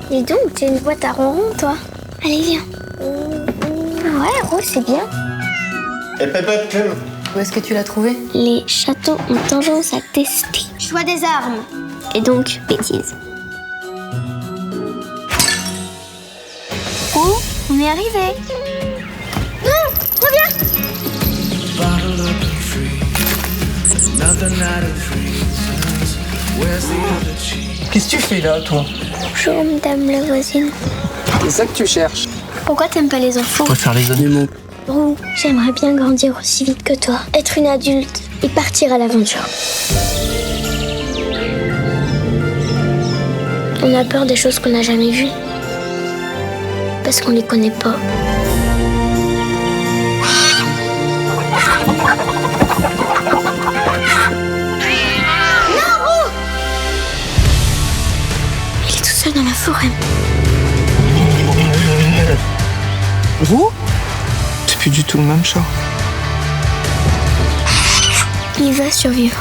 Dis donc, t'es une boîte à ronron, toi. Allez, viens. Ouais, Rose, c'est bien. Où est-ce que tu l'as trouvé? Les châteaux ont tendance à tester. Choix des armes. Et donc, bêtise. Oh, on est arrivé. Non, reviens. Qu'est-ce que tu fais là, toi? Bonjour, madame la voisine. C'est ça que tu cherches? Pourquoi t'aimes pas les enfants? Je préfère les animaux. Roux, j'aimerais bien grandir aussi vite que toi. Être une adulte et partir à l'aventure. On a peur des choses qu'on n'a jamais vues. Parce qu'on les connaît pas. Non, Roux! Il est tout seul dans la forêt. Roux? C'est plus du tout le même chat. Il va survivre.